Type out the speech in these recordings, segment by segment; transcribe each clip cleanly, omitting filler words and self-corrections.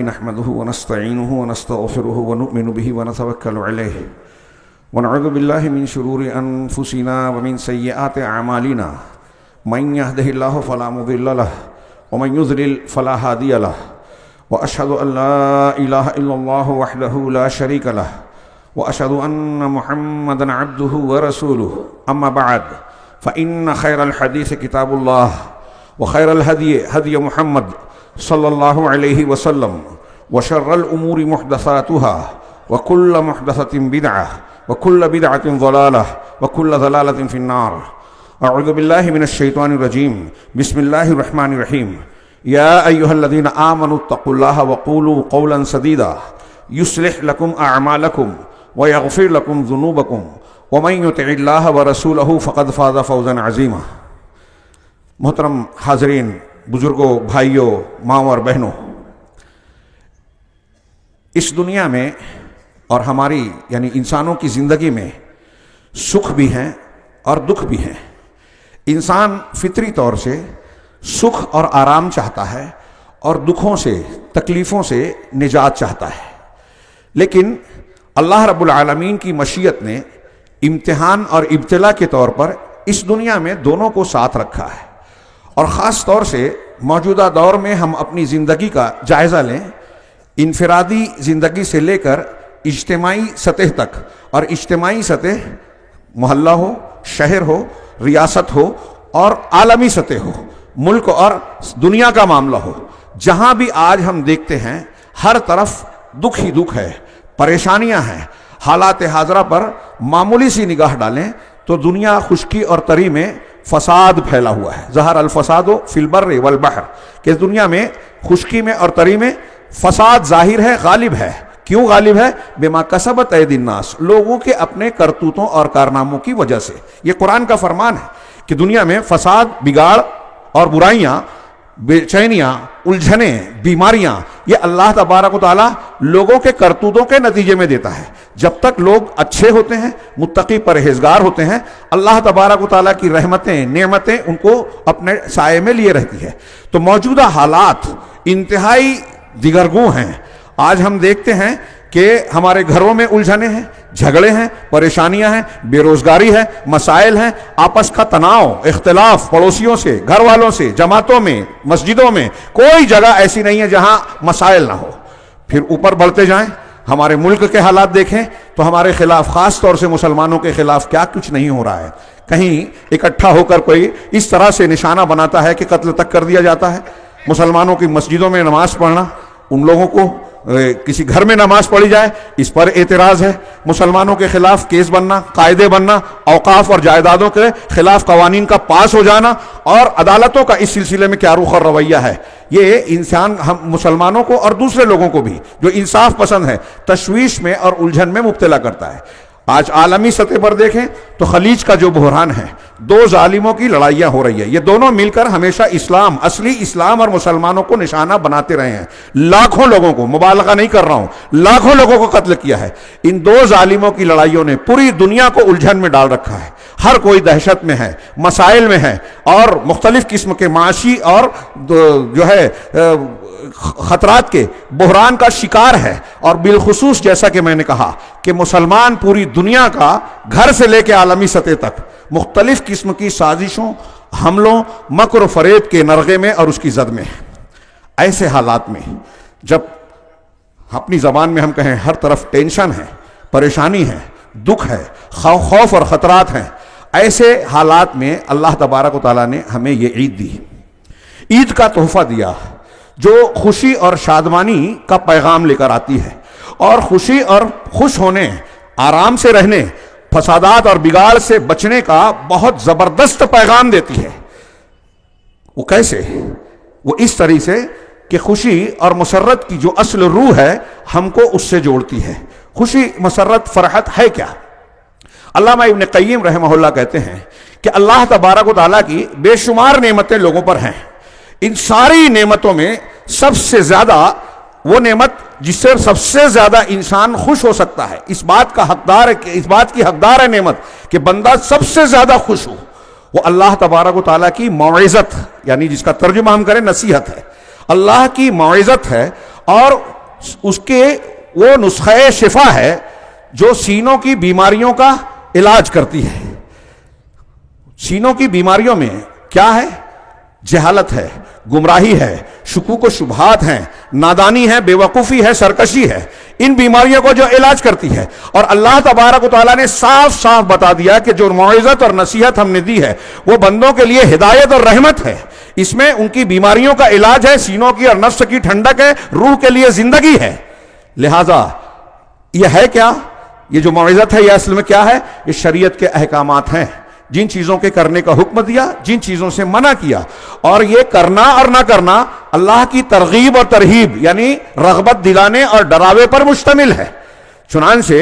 نحمده ونستعينه ونستغفره ونؤمن به ونتوكل عليه ونعوذ بالله من شرور أنفسنا ومن سيئات أعمالنا من يهده الله فلا مضل له ومن يضلل فلا هادي له وأشهد أن لا إله إلا الله وحده لا شريك له وأشهد أن محمدا عبده ورسوله أما بعد فإن خير الحديث كتاب الله وخير الهدي هدي محمد صلى الله عليه وسلم وشر الأمور محدثاتها وكل محدثة بدعة وكل بدعة ضلالة وكل ضلالة في النار. أعوذ بالله من الشيطان الرجيم. بسم الله الرحمن الرحيم. يا أيها الذين آمنوا اتقوا الله وقولوا قولا سديدا يصلح لكم أعمالكم ويغفر لكم ذنوبكم ومن يطع الله ورسوله فقد فاز فوزا عظيما. محترم حاضرین، بزرگوں، بھائیوں، ماؤں اور بہنوں، اس دنیا میں اور ہماری یعنی انسانوں کی زندگی میں سکھ بھی ہیں اور دکھ بھی ہیں. انسان فطری طور سے سکھ اور آرام چاہتا ہے اور دکھوں سے، تکلیفوں سے نجات چاہتا ہے، لیکن اللہ رب العالمین کی مشیت نے امتحان اور ابتلا کے طور پر اس دنیا میں دونوں کو ساتھ رکھا ہے. اور خاص طور سے موجودہ دور میں ہم اپنی زندگی کا جائزہ لیں، انفرادی زندگی سے لے کر اجتماعی سطح تک، اور اجتماعی سطح محلہ ہو، شہر ہو، ریاست ہو اور عالمی سطح ہو، ملک اور دنیا کا معاملہ ہو، جہاں بھی آج ہم دیکھتے ہیں ہر طرف دکھ ہی دکھ ہے، پریشانیاں ہیں. حالات حاضرہ پر معمولی سی نگاہ ڈالیں تو دنیا خشکی اور تری میں فساد پھیلا ہوا ہے. ظہر الفساد فی البر والبحر، کہ دنیا میں خشکی میں اور تری میں فساد ظاہر ہے، غالب ہے. کیوں غالب ہے؟ بما کسبت ایدی الناس، لوگوں کے اپنے کرتوتوں اور کارناموں کی وجہ سے. یہ قرآن کا فرمان ہے کہ دنیا میں فساد، بگاڑ اور برائیاں، بے چینیاں، الجھنیں، بیماریاں، یہ اللہ تبارک و تعالیٰ لوگوں کے کرتوتوں کے نتیجے میں دیتا ہے. جب تک لوگ اچھے ہوتے ہیں، متقی پرہیزگار ہوتے ہیں، اللہ تبارک و تعالیٰ کی رحمتیں، نعمتیں ان کو اپنے سائے میں لیے رہتی ہے. تو موجودہ حالات انتہائی دیگرگوں ہیں. آج ہم دیکھتے ہیں کہ ہمارے گھروں میں الجھنیں ہیں، جھگڑے ہیں، پریشانیاں ہیں، بے روزگاری ہے، مسائل ہیں، آپس کا تناؤ، اختلاف، پڑوسیوں سے، گھر والوں سے، جماعتوں میں، مسجدوں میں، کوئی جگہ ایسی نہیں ہے جہاں مسائل نہ ہو. پھر اوپر بڑھتے جائیں، ہمارے ملک کے حالات دیکھیں تو ہمارے خلاف، خاص طور سے مسلمانوں کے خلاف کیا کچھ نہیں ہو رہا ہے. کہیں اکٹھا ہو کر کوئی اس طرح سے نشانہ بناتا ہے کہ قتل تک کر دیا جاتا ہے. مسلمانوں کی مسجدوں میں نماز پڑھنا، ان لوگوں کو کسی گھر میں نماز پڑھی جائے اس پر اعتراض ہے. مسلمانوں کے خلاف کیس بننا، قاعدے بننا، اوقاف اور جائیدادوں کے خلاف قوانین کا پاس ہو جانا، اور عدالتوں کا اس سلسلے میں کیا رخ اور رویہ ہے. یہ انسان، ہم مسلمانوں کو اور دوسرے لوگوں کو بھی جو انصاف پسند ہے، تشویش میں اور الجھن میں مبتلا کرتا ہے. آج عالمی سطح پر دیکھیں تو خلیج کا جو بحران ہے، دو ظالموں کی لڑائیاں ہو رہی ہے. یہ دونوں مل کر ہمیشہ اسلام، اصلی اسلام اور مسلمانوں کو نشانہ بناتے رہے ہیں. لاکھوں لوگوں کو، مبالغہ نہیں کر رہا ہوں، لاکھوں لوگوں کو قتل کیا ہے. ان دو ظالموں کی لڑائیوں نے پوری دنیا کو الجھن میں ڈال رکھا ہے. ہر کوئی دہشت میں ہے، مسائل میں ہے، اور مختلف قسم کے معاشی اور جو ہے خطرات کے بحران کا شکار ہے. اور بالخصوص جیسا کہ میں نے کہا کہ مسلمان پوری دنیا کا گھر سے لے کے عالمی سطح تک مختلف قسم کی سازشوں، حملوں، مکر و فریب کے نرغے میں اور اس کی زد میں ہے. ایسے حالات میں جب اپنی زبان میں ہم کہیں ہر طرف ٹینشن ہے، پریشانی ہے، دکھ ہے، خوف اور خطرات ہیں، ایسے حالات میں اللہ تبارک و تعالیٰ نے ہمیں یہ عید دی، عید کا تحفہ دیا جو خوشی اور شادمانی کا پیغام لے کر آتی ہے، اور خوشی اور خوش ہونے، آرام سے رہنے، فسادات اور بگاڑ سے بچنے کا بہت زبردست پیغام دیتی ہے. وہ کیسے؟ وہ اس طریقے سے کہ خوشی اور مسرت کی جو اصل روح ہے ہم کو اس سے جوڑتی ہے. خوشی، مسرت، فرحت ہے کیا؟ علامہ ابن قیم رحمہ اللہ کہتے ہیں کہ اللہ تبارک و تعالیٰ کی بے شمار نعمتیں لوگوں پر ہیں. ان ساری نعمتوں میں سب سے زیادہ وہ نعمت جس سے سب سے زیادہ انسان خوش ہو سکتا ہے، اس بات کی حقدار ہے نعمت کہ بندہ سب سے زیادہ خوش ہو، وہ اللہ تبارک و تعالیٰ کی موعظت، یعنی جس کا ترجمہ ہم کریں نصیحت ہے. اللہ کی موعظت ہے اور اس کے وہ نسخہ شفا ہے جو سینوں کی بیماریوں کا علاج کرتی ہے. سینوں کی بیماریوں میں کیا ہے؟ جہالت ہے، گمراہی ہے، شکوک و شبہات ہیں، نادانی ہے، بے وقوفی ہے، سرکشی ہے. ان بیماریوں کو جو علاج کرتی ہے. اور اللہ تبارک و تعالیٰ نے صاف صاف بتا دیا کہ جو موعظت اور نصیحت ہم نے دی ہے وہ بندوں کے لیے ہدایت اور رحمت ہے. اس میں ان کی بیماریوں کا علاج ہے، سینوں کی اور نفس کی ٹھنڈک ہے، روح کے لیے زندگی ہے. لہذا یہ ہے کیا؟ یہ جو موعظت ہے یہ اصل میں کیا ہے؟ یہ شریعت کے احکامات ہیں. جن چیزوں کے کرنے کا حکم دیا، جن چیزوں سے منع کیا، اور یہ کرنا اور نہ کرنا اللہ کی ترغیب اور ترہیب یعنی رغبت دلانے اور ڈراوے پر مشتمل ہے. چنانچہ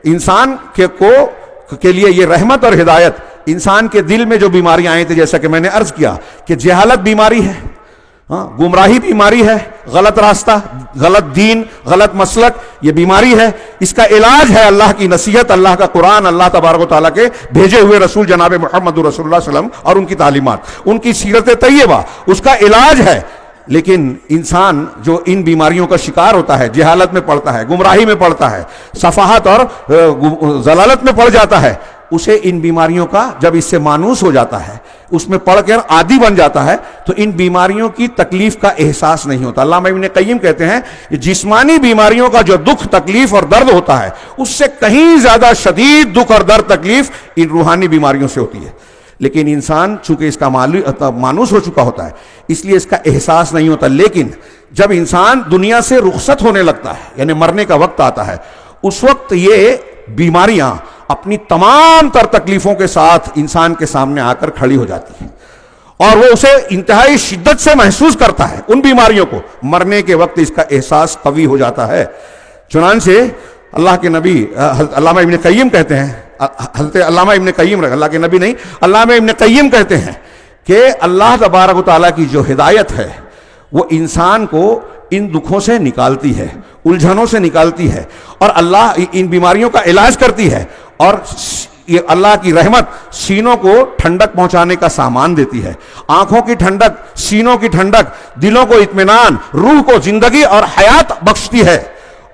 انسان کے لیے یہ رحمت اور ہدایت. انسان کے دل میں جو بیماریاں آئی تھی، جیسا کہ میں نے عرض کیا کہ جہالت بیماری ہے، گمراہی بیماری ہے، غلط راستہ، غلط دین، غلط مسلک، یہ بیماری ہے. اس کا علاج ہے اللہ کی نصیحت، اللہ کا قرآن، اللہ تبارک و تعالیٰ کے بھیجے ہوئے رسول جناب محمد رسول اللہ صلی اللہ علیہ وسلم اور ان کی تعلیمات، ان کی سیرت طیبہ، اس کا علاج ہے. لیکن انسان جو ان بیماریوں کا شکار ہوتا ہے، جہالت میں پڑتا ہے، گمراہی میں پڑتا ہے، صفاحت اور ضلالت میں پڑ جاتا ہے، اسے ان بیماریوں کا جب اس سے مانوس ہو جاتا ہے، اس میں پڑھ کر عادی بن جاتا ہے، تو ان بیماریوں کی تکلیف کا احساس نہیں ہوتا. علامہ ابن قیم کہتے ہیں کہ جسمانی بیماریوں کا جو دکھ، تکلیف اور درد ہوتا ہے اس سے کہیں زیادہ شدید دکھ اور درد، تکلیف ان روحانی بیماریوں سے ہوتی ہے. لیکن انسان چونکہ اس کا مانوس ہو چکا ہوتا ہے اس لیے اس کا احساس نہیں ہوتا. لیکن جب انسان دنیا سے رخصت ہونے لگتا ہے یعنی مرنے کا وقت آتا ہے، اس وقت یہ بیماریاں اپنی تمام تر تکلیفوں کے ساتھ انسان کے سامنے آ کر کھڑی ہو جاتی ہیں اور وہ اسے انتہائی شدت سے محسوس کرتا ہے. ان بیماریوں کو مرنے کے وقت اس کا احساس قوی ہو جاتا ہے. چنانچہ اللہ کے نبی علامہ ابن قیم کہتے ہیں، حضرت علامہ ابن قیم، اللہ کے نبی نہیں، علامہ ابن قیم کہتے ہیں کہ اللہ تبارک و تعالیٰ کی جو ہدایت ہے وہ انسان کو ان دکھوں سے نکالتی ہے، الجھنوں سے نکالتی ہے، اور اللہ ان بیماریوں کا علاج کرتی ہے. اور یہ اللہ کی رحمت سینوں کو ٹھنڈک پہنچانے کا سامان دیتی ہے. آنکھوں کی ٹھنڈک، سینوں کی ٹھنڈک، دلوں کو اطمینان، روح کو زندگی اور حیات بخشتی ہے.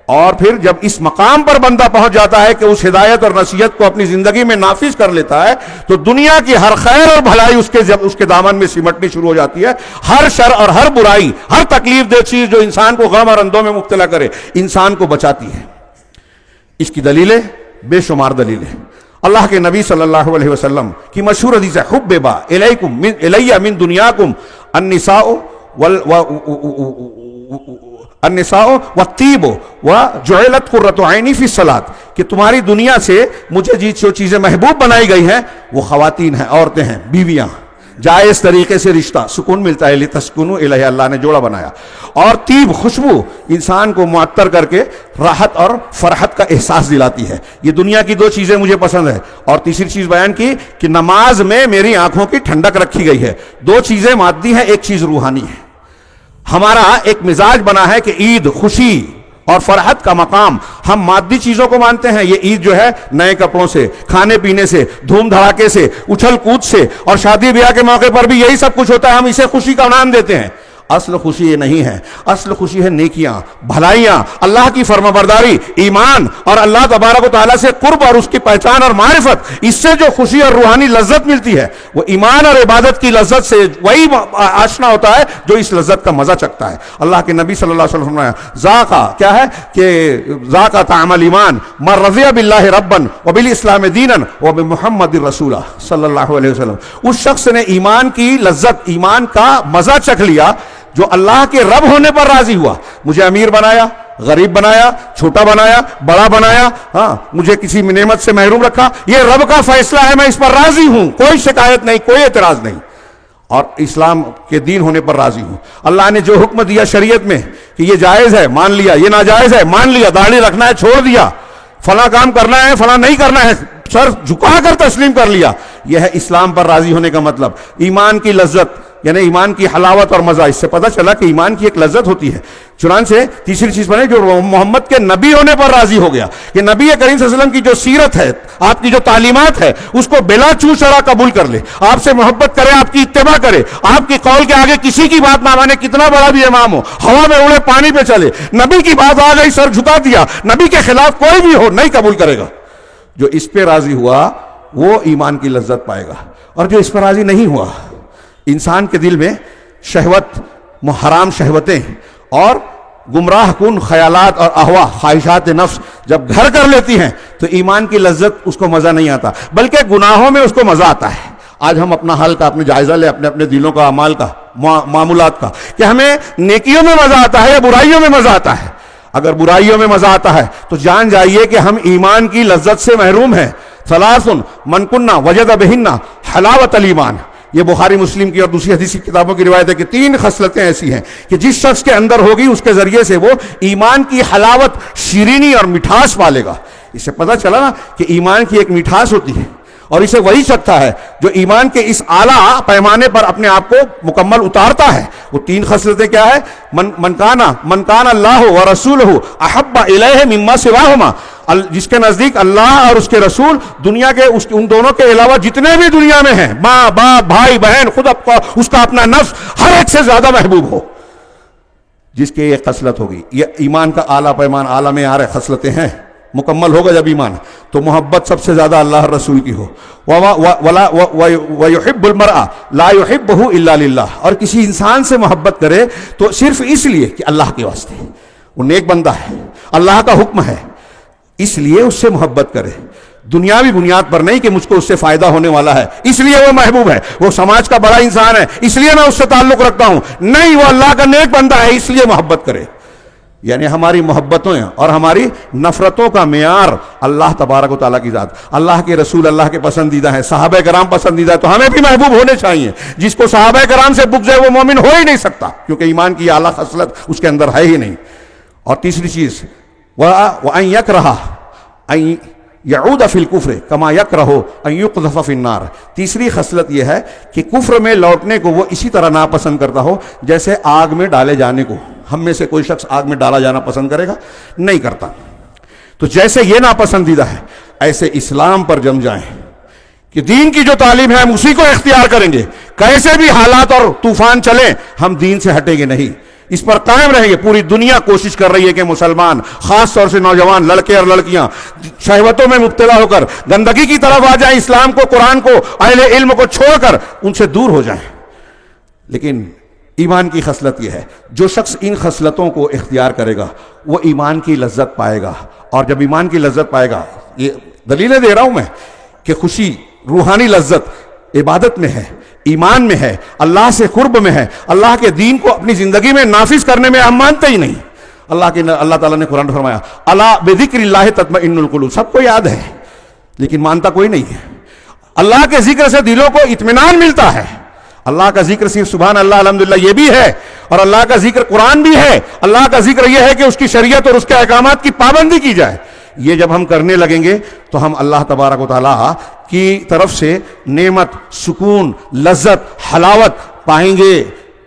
اور پھر جب اس مقام پر بندہ پہنچ جاتا ہے کہ اس ہدایت اور نصیحت کو اپنی زندگی میں نافذ کر لیتا ہے تو دنیا کی ہر خیر اور بھلائی جب اس کے دامن میں سمٹنی شروع ہو جاتی ہے. ہر شر اور ہر برائی، ہر تکلیف دہ چیز جو انسان کو غم اور اندوں میں مبتلا کرے انسان کو بچاتی ہے. اس کی دلیلیں بے شمار دلیلیں. اللہ کے نبی صلی اللہ علیہ وسلم کی مشہور حدیث ہے، حببا الیکم الی من دنیاکم النساء والطیب وجعلت قرۃ عینی فی الصلاۃ، کہ تمہاری دنیا سے مجھے جو چیزیں محبوب بنائی گئی ہیں وہ خواتین ہیں، عورتیں ہیں، بیویاں. جائز طریقے سے رشتہ، سکون ملتا ہے، لتسکنوا الیہ، اللہ نے جوڑا بنایا. اور طیب، خوشبو، انسان کو معطر کر کے راحت اور فرحت کا احساس دلاتی ہے. یہ دنیا کی دو چیزیں مجھے پسند ہے. اور تیسری چیز بیان کی کہ نماز میں میری آنکھوں کی ٹھنڈک رکھی گئی ہے. دو چیزیں مادی ہیں، ایک چیز روحانی ہے. ہمارا ایک مزاج بنا ہے کہ عید خوشی اور فرحت کا مقام ہم مادی چیزوں کو مانتے ہیں. یہ عید جو ہے نئے کپڑوں سے، کھانے پینے سے، دھوم دھڑاکے سے، اچھل کود سے، اور شادی بیاہ کے موقع پر بھی یہی سب کچھ ہوتا ہے. ہم اسے خوشی کا نام دیتے ہیں. اصل خوشی یہ نہیں ہے. اصل خوشی ہے نیکیاں، بھلائیاں، اللہ کی فرمانبرداری، ایمان اور اللہ تبارک و تعالیٰ سے قرب اور اس کی پہچان اور معرفت. اس سے جو خوشی اور روحانی لذت ملتی ہے وہ ایمان اور عبادت کی لذت سے وہی آشنا ہوتا ہے جو اس لذت کا مزہ چکتا ہے. اللہ کے نبی صلی اللہ علیہ وسلم نے ذاقا کیا ہے کہ ذاقا طعم الایمان من رضی باللہ ربا وبالاسلام دینا وبمحمد رسول صلی اللہ علیہ وسلم. اس شخص نے ایمان کی لذت، ایمان کا مزہ چکھ لیا جو اللہ کے رب ہونے پر راضی ہوا. مجھے امیر بنایا، غریب بنایا، چھوٹا بنایا، بڑا بنایا، مجھے کسی نعمت سے محروم رکھا، یہ رب کا فیصلہ ہے، میں اس پر راضی ہوں، کوئی شکایت نہیں، کوئی اعتراض نہیں. اور اسلام کے دین ہونے پر راضی ہوں. اللہ نے جو حکم دیا شریعت میں کہ یہ جائز ہے مان لیا، یہ ناجائز ہے مان لیا، داڑھی رکھنا ہے چھوڑ دیا، فلاں کام کرنا ہے فلاں نہیں کرنا ہے سر جھکا کر تسلیم کر لیا. یہ ہے اسلام پر راضی ہونے کا مطلب. ایمان کی لذت یعنی ایمان کی حلاوت اور مزہ. اس سے پتہ چلا کہ ایمان کی ایک لذت ہوتی ہے. چنانچہ تیسری چیز بنے جو محمد کے نبی ہونے پر راضی ہو گیا کہ نبی کریم صلی اللہ علیہ وسلم کی جو سیرت ہے, آپ کی جو تعلیمات ہے, اس کو بلا چو چرا قبول کر لے, آپ سے محبت کرے, آپ کی اتباع کرے, آپ کی قول کے آگے کسی کی بات نہ مانے, کتنا بڑا بھی امام ہو, ہوا میں اڑے پانی پہ چلے, نبی کی بات آ گئی سر جھکا دیا, نبی کے خلاف کوئی بھی ہو نہیں قبول کرے گا. جو اس پہ راضی ہوا وہ ایمان کی لذت پائے گا. اور جو اس پر راضی نہیں ہوا, انسان کے دل میں شہوت, حرام شہوتیں اور گمراہ کن خیالات اور اہوا خواہشات نفس جب گھر کر لیتی ہیں تو ایمان کی لذت اس کو مزہ نہیں آتا, بلکہ گناہوں میں اس کو مزہ آتا ہے. آج ہم اپنا حال کا اپنے جائزہ لیں, اپنے اپنے دلوں کا, اعمال کا, معمولات کا, کہ ہمیں نیکیوں میں مزہ آتا ہے یا برائیوں میں مزہ آتا ہے. اگر برائیوں میں مزہ آتا ہے تو جان جائیے کہ ہم ایمان کی لذت سے محروم ہیں. ثلاث من کنا وجد بہن حلاوت الایمان, یہ بخاری مسلم کی اور دوسری حدیث کی کتابوں کی روایت ہے کہ 3 خصلتیں ایسی ہیں کہ جس شخص کے اندر ہوگی اس کے ذریعے سے وہ ایمان کی حلاوت, شیرینی اور مٹھاس پالے گا. اس سے پتہ چلا نا کہ ایمان کی ایک مٹھاس ہوتی ہے, اور اسے وہی سکتا ہے جو ایمان کے اس اعلیٰ پیمانے پر اپنے آپ کو مکمل اتارتا ہے. وہ 3 خصلتیں کیا ہے؟ من کان اللہ و رسولہ احب الیہ مما سواہما, جس کے نزدیک اللہ اور اس کے رسول دنیا کے ان دونوں کے علاوہ جتنے بھی دنیا میں ہیں, ماں باپ بھائی بہن, خود اس کا اپنا نفس, ہر ایک سے زیادہ محبوب ہو. جس کے یہ خصلت ہوگی, یہ ایمان کا اعلیٰ پیمان, اعلیٰ معیار خصلتیں ہیں. مکمل ہوگا جب ایمان تو محبت سب سے زیادہ اللہ اور رسول کی ہو. وَيُحِبُّ الْمَرْءَ لَا يُحِبُّهُ إِلَّا لِلَّهِ, اور کسی انسان سے محبت کرے تو صرف اس لیے کہ اللہ کے واسطے, وہ نیک بندہ ہے, اللہ کا حکم ہے, اس لیے اس سے محبت کرے. دنیاوی بنیاد پر نہیں کہ مجھ کو اس سے فائدہ ہونے والا ہے اس لیے وہ محبوب ہے, وہ سماج کا بڑا انسان ہے اس لیے میں اس سے تعلق رکھتا ہوں, نہیں, وہ اللہ کا نیک بندہ ہے اس لیے محبت کرے. یعنی ہماری محبتوں اور ہماری نفرتوں کا معیار اللہ تبارک و تعالیٰ کی ذات, اللہ کے رسول اللہ کے پسندیدہ ہیں, صحابہ کرام پسندیدہ ہے, تو ہمیں بھی محبوب ہونے چاہیے. جس کو صحابہ کرام سے بغض ہے وہ مومن ہو ہی نہیں سکتا, کیونکہ ایمان کی اعلیٰ خصلت اس کے اندر ہے ہی نہیں. اور تیسری چیز, وَأَن يَكْرَهَ أَن يَعُودَ فِي الْكُفْرِ كَمَا يَكْرَهُ أَن يُقْذَفَ فِي النَّارِ. تیسری خصلت یہ ہے کہ کفر میں لوٹنے کو وہ اسی طرح ناپسند کرتا ہو جیسے آگ میں ڈالے جانے کو. ہم میں سے کوئی شخص آگ میں ڈالا جانا پسند کرے گا؟ نہیں کرتا. تو جیسے یہ ناپسندیدہ ہے ایسے اسلام پر جم جائیں کہ دین کی جو تعلیم ہے ہم اسی کو اختیار کریں گے, کیسے بھی حالات اور طوفان چلیں ہم دین سے ہٹیں گے نہیں, اس پر قائم رہیں گے. پوری دنیا کوشش کر رہی ہے کہ مسلمان, خاص طور سے نوجوان لڑکے اور لڑکیاں, شہوتوں میں مبتلا ہو کر گندگی کی طرف آ جائیں, اسلام کو, قرآن کو, اہل علم کو چھوڑ کر ان سے دور ہو جائیں. لیکن ایمان کی خصلت یہ ہے, جو شخص ان خصلتوں کو اختیار کرے گا وہ ایمان کی لذت پائے گا. اور جب ایمان کی لذت پائے گا, یہ دلیلیں دے رہا ہوں میں کہ خوشی, روحانی لذت عبادت میں ہے, ایمان میں ہے, اللہ سے قرب میں ہے. اللہ کے دین کو اپنی زندگی میں نافذ کرنے میں ہم مانتے ہی نہیں. اللہ تعالیٰ نے قرآن فرمایا الا بذکر اللہ تطمئن القلوب, سب کو یاد ہے لیکن مانتا کوئی نہیں ہے. اللہ کے ذکر سے دلوں کو اطمینان ملتا ہے. اللہ کا ذکر صرف سبحان اللہ الحمدللہ یہ بھی ہے, اور اللہ کا ذکر قرآن بھی ہے. اللہ کا ذکر یہ ہے کہ اس کی شریعت اور اس کے احکامات کی پابندی کی جائے. یہ جب ہم کرنے لگیں گے تو ہم اللہ تبارک و تعالیٰ کی طرف سے نعمت, سکون, لذت, حلاوت پائیں گے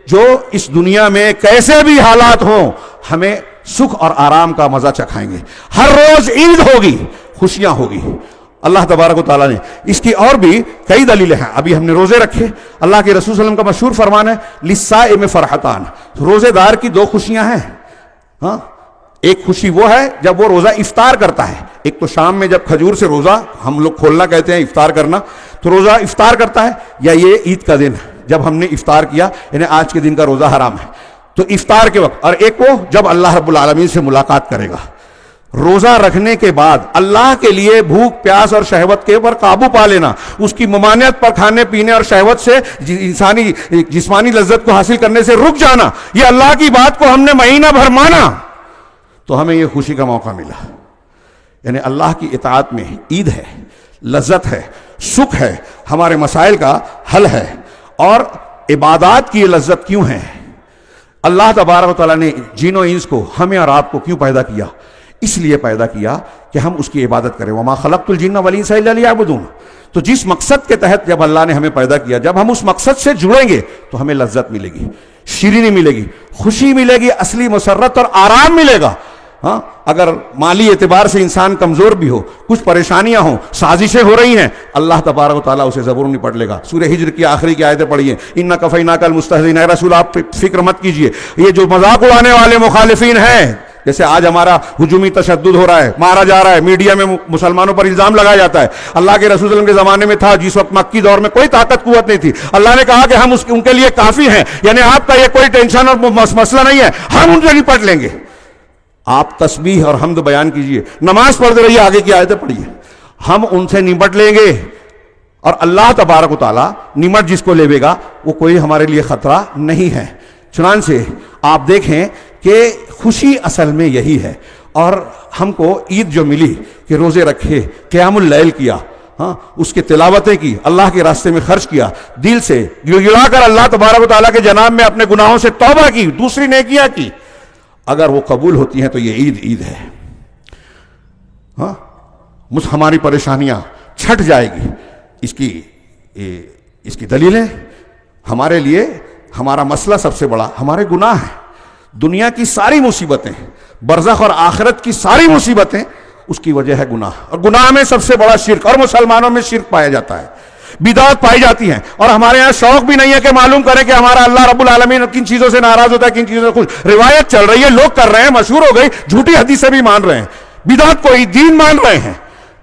جو اس دنیا میں کیسے بھی حالات ہوں ہمیں سکھ اور آرام کا مزہ چکھائیں گے. ہر روز عید ہوگی, خوشیاں ہوگی. اللہ تبارک و تعالیٰ نے اس کی اور بھی کئی دلیلیں ہیں. ابھی ہم نے روزے رکھے, اللہ کے رسول صلی اللہ علیہ وسلم کا مشہور فرمان ہے للصائم فرحتان, روزے دار کی 2 خوشیاں ہیں. ہاں, ایک خوشی وہ ہے جب وہ روزہ افطار کرتا ہے. ایک تو شام میں جب کھجور سے روزہ ہم لوگ کھولنا کہتے ہیں, افطار کرنا, تو روزہ افطار کرتا ہے. یا یہ عید کا دن جب ہم نے افطار کیا, یعنی آج کے دن کا روزہ حرام ہے تو افطار کے وقت. اور ایک وہ جب اللہ رب العالمین سے ملاقات کرے گا. روزہ رکھنے کے بعد اللہ کے لیے بھوک پیاس اور شہوت کے اوپر قابو پا لینا, اس کی ممانعت پر کھانے پینے اور شہوت سے انسانی جسمانی لذت کو حاصل کرنے سے رک جانا, یہ اللہ کی بات کو ہم نے مہینہ بھر مانا تو ہمیں یہ خوشی کا موقع ملا. یعنی اللہ کی اطاعت میں عید ہے, لذت ہے, سکھ ہے, ہمارے مسائل کا حل ہے. اور عبادات کی یہ لذت کیوں ہے؟ اللہ تبارک و تعالیٰ نے جن و انس کو, ہمیں اور آپ کو کیوں پیدا کیا؟ اس لیے پیدا کیا کہ ہم اس کی عبادت کریں. وما خلقت الجن والانس الا لیعبدون. تو جس مقصد کے تحت جب اللہ نے ہمیں پیدا کیا، جب ہم اس مقصد سے جڑیں گے تو ہمیں لذت ملے گی، شیرینی ملے گی، خوشی ملے گی، اصلی مسرت اور آرام ملے گا۔ ہاں، اگر مالی اعتبار سے انسان کمزور بھی ہو، کچھ پریشانیاں ہوں، سازشیں ہو رہی ہیں، اللہ تبارک و تعالیٰ اسے ضرور نپٹ لے گا۔ سورہ ہجر کی آخری کی آیتیں پڑھیے، اِنَّا کَفَيْنَاكَ الْمُسْتَهْزِئِينَ، اے رسول آپ فکر مت کیجئے، یہ جو مذاق اڑانے والے مخالفین ہیں، جیسے آج ہمارا ہجومی تشدد ہو رہا ہے، مارا جا رہا ہے، میڈیا میں مسلمانوں پر الزام لگایا جاتا ہے۔ اللہ کے رسول صلی اللہ علیہ وسلم کے زمانے میں تھا، جس وقت مکی دور میں کوئی طاقت قوت نہیں تھی، اللہ نے کہا کہ ہم ان کے لیے کافی ہیں، یعنی آپ کا یہ کوئی ٹینشن اور مسئلہ نہیں ہے، ہم ان سے نپٹ لیں گے۔ آپ تسبیح اور حمد بیان کیجئے، نماز پڑھتے رہیے، آگے کی آیتیں پڑھیے، ہم ان سے نپٹ لیں گے۔ اور اللہ تبارک و تعالیٰ نمٹ جس کو لے گا وہ کوئی ہمارے لیے خطرہ نہیں ہے۔ چنانچہ آپ دیکھیں کہ خوشی اصل میں یہی ہے۔ اور ہم کو عید جو ملی کہ روزے رکھے، قیام اللیل کیا، ہاں اس کی تلاوتیں کی، اللہ کے راستے میں خرچ کیا، دل سے گڑگڑا کر اللہ تبارک و تعالیٰ کے جناب میں اپنے گناہوں سے توبہ کی، دوسری نیکیاں کی، اگر وہ قبول ہوتی ہیں تو یہ عید ہے۔ ہاں ہماری پریشانیاں چھٹ جائے گی۔ اس کی دلیلیں ہمارے لیے، ہمارا مسئلہ سب سے بڑا ہمارے گناہ ہیں۔ دنیا کی ساری مصیبتیں، برزخ اور آخرت کی ساری مصیبتیں، اس کی وجہ ہے گناہ، اور گناہ میں سب سے بڑا شرک، اور مسلمانوں میں شرک پایا جاتا ہے، بدعت پائی جاتی ہیں، اور ہمارے ہاں شوق بھی نہیں ہے کہ معلوم کریں کہ ہمارا اللہ رب العالمین کن چیزوں سے ناراض ہوتا ہے، کن چیزوں سے خوش۔ روایت چل رہی ہے، لوگ کر رہے ہیں، مشہور ہو گئی، جھوٹی حدیثیں بھی مان رہے ہیں، بدعت کو ہی دین مان رہے ہیں۔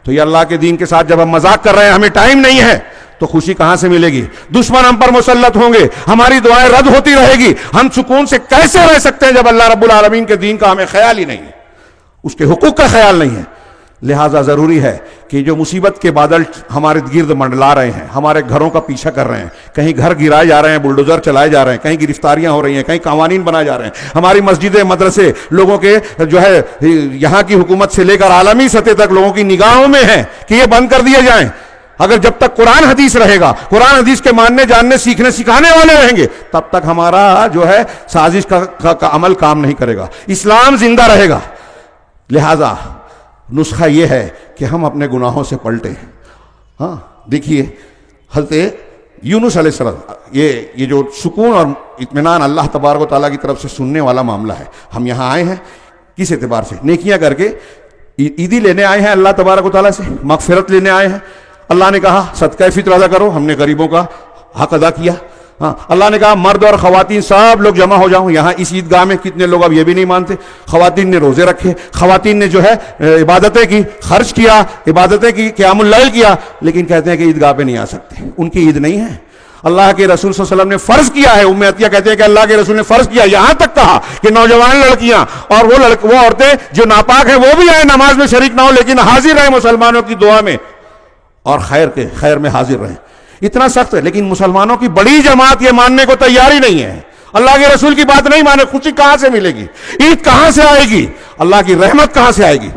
تو یہ اللہ کے دین کے ساتھ جب ہم مذاق کر رہے ہیں، ہمیں ٹائم نہیں ہے، تو خوشی کہاں سے ملے گی؟ دشمن ہم پر مسلط ہوں گے، ہماری دعائیں رد ہوتی رہے گی، ہم سکون سے کیسے رہ سکتے ہیں جب اللہ رب العالمین کے دین کا ہمیں خیال ہی نہیں ہے، اس کے حقوق کا خیال نہیں ہے۔ لہٰذا ضروری ہے کہ جو مصیبت کے بادل ہمارے گرد منڈلا رہے ہیں، ہمارے گھروں کا پیچھا کر رہے ہیں، کہیں گھر گرائے جا رہے ہیں، بلڈوزر چلائے جا رہے ہیں، کہیں گرفتاریاں ہو رہی ہیں، کہیں قوانین بنائے جا رہے ہیں، ہماری مسجدیں، مدرسے لوگوں کے جو ہے یہاں کی حکومت سے لے کر عالمی سطح تک لوگوں کی نگاہوں میں ہے کہ یہ بند کر دیے جائیں۔ اگر جب تک قرآن حدیث رہے گا، قرآن حدیث کے ماننے، جاننے، سیکھنے، سکھانے والے رہیں گے، تب تک ہمارا جو ہے سازش کا عمل کام نہیں کرے گا، اسلام زندہ رہے گا۔ لہذا نسخہ یہ ہے کہ ہم اپنے گناہوں سے پلٹیں۔ ہاں دیکھیے حضرت یونس علیہ السلام، یہ جو سکون اور اطمینان اللہ تبارک و تعالیٰ کی طرف سے سننے والا معاملہ ہے، ہم یہاں آئے ہیں کس اعتبار سے؟ نیکیاں کر کے عیدی لینے آئے ہیں اللہ تبارک و تعالیٰ سے، مغفرت لینے آئے ہیں۔ اللہ نے کہا صدقہ فطر ادا کرو، ہم نے غریبوں کا حق ادا کیا۔ ہاں اللہ نے کہا مرد اور خواتین سب لوگ جمع ہو جاؤں۔ یہاں اس عیدگاہ میں کتنے لوگ اب یہ بھی نہیں مانتے، خواتین نے روزے رکھے، خواتین نے جو ہے عبادتیں کی، خرچ کیا، عبادتیں کی، قیام اللیل کیا، لیکن کہتے ہیں کہ عیدگاہ پہ نہیں آ سکتے، ان کی عید نہیں ہے۔ اللہ کے رسول صلی اللہ علیہ وسلم نے فرض کیا ہے، ام عطیہ کہتے ہیں کہ اللہ کے رسول نے فرض کیا، یہاں تک کہا کہ نوجوان لڑکیاں اور وہ عورتیں جو ناپاک ہیں وہ بھی آئیں، نماز میں شریک نہ ہو لیکن حاضر رہیں مسلمانوں کی دعا میں اور خیر میں حاضر رہیں۔ اتنا سخت ہے، لیکن مسلمانوں کی بڑی جماعت یہ ماننے کو تیار ہی نہیں ہے، اللہ کے رسول کی بات نہیں مانے۔ خوشی کہاں سے ملے گی؟ عید کہاں سے آئے گی؟ اللہ کی رحمت کہاں سے آئے گی؟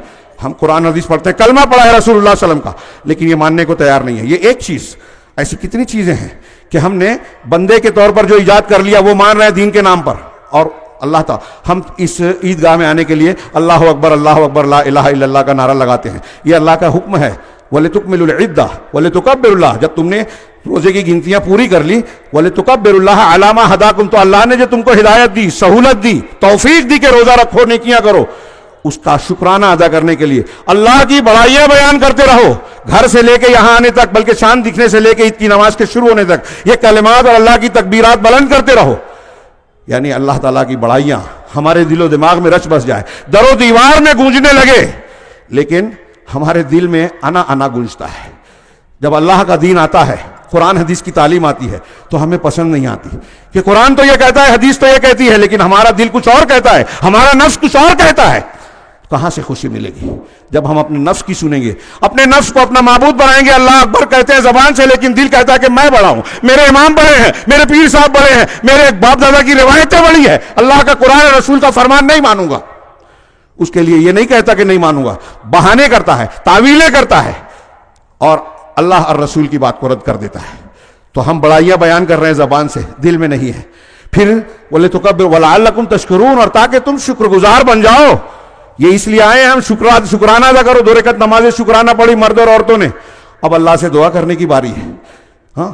ہم قرآن حدیث پڑھتے ہیں، کلمہ پڑھا ہے رسول اللہ صلی اللہ علیہ وسلم کا، لیکن یہ ماننے کو تیار نہیں ہے۔ یہ ایک چیز، ایسی کتنی چیزیں ہیں کہ ہم نے بندے کے طور پر جو ایجاد کر لیا وہ مان رہے ہیں دین کے نام پر، اور اللہ تعالیٰ ہم اس عیدگاہ میں آنے کے لیے اللہ اکبر لا الہ الا اللہ کا نعرہ لگاتے ہیں۔ یہ اللہ کا حکم ہے، وَلِتُكْمِلُوا الْعِدَّةَ وَلِتُكَبِّرُوا اللَّهَ، جب تم نے روزے کی گنتیاں پوری کر لی، وَلِتُكَبِّرُوا اللَّهَ عَلَىٰ مَا هَدَاكُمْ، تو اللہ نے جو تم کو ہدایت دی، سہولت دی، توفیق دی کہ روزہ رکھو، نیکیاں کرو، اس کا شکرانہ ادا کرنے کے لیے اللہ کی بڑائیاں بیان کرتے رہو، گھر سے لے کے یہاں آنے تک، بلکہ چاند دکھنے سے لے کے عید کی نماز کے شروع ہونے تک یہ کلمات اور اللہ کی تکبیرات بلند کرتے رہو، یعنی اللہ تعالیٰ کی بڑائیاں ہمارے دل و دماغ میں رچ بس جائے، در و دیوار میں گونجنے لگے، لیکن ہمارے دل میں انا گونجتا ہے۔ جب اللہ کا دین آتا ہے، قرآن حدیث کی تعلیم آتی ہے تو ہمیں پسند نہیں آتی کہ قرآن تو یہ کہتا ہے، حدیث تو یہ کہتی ہے، لیکن ہمارا دل کچھ اور کہتا ہے، ہمارا نفس کچھ اور کہتا ہے۔ کہاں سے خوشی ملے گی؟ جب ہم اپنے نفس کی سنیں گے، اپنے نفس کو اپنا معبود بنائیں گے۔ اللہ اکبر کہتے ہیں زبان سے، لیکن دل کہتا ہے کہ میں بڑا ہوں، میرے امام بڑے ہیں، میرے پیر صاحب بڑے ہیں، میرے باپ دادا کی روایتیں بڑی ہیں، اللہ کا قرآن رسول کا فرمان نہیں مانوں گا۔ اس کے لیے یہ نہیں کہتا کہ نہیں مانوں گا، بہانے کرتا ہے، تعویلیں کرتا ہے، اور اللہ اور رسول کی بات کو رد کر دیتا ہے۔ تو ہم بڑائیاں بیان کر رہے ہیں زبان سے، دل میں نہیں ہے۔ پھر وَلِتُكَبِّرُوا وَلَعَلَّكُمْ تَشْكُرُونَ، اور تاکہ تم شکر گزار بن جاؤ۔ یہ اس لیے آئے ہیں ہم شکرانہ ادا کرو، 2 رکعت نماز شکرانہ پڑھی مرد اور عورتوں نے، اب اللہ سے دعا کرنے کی باری ہے. ہاں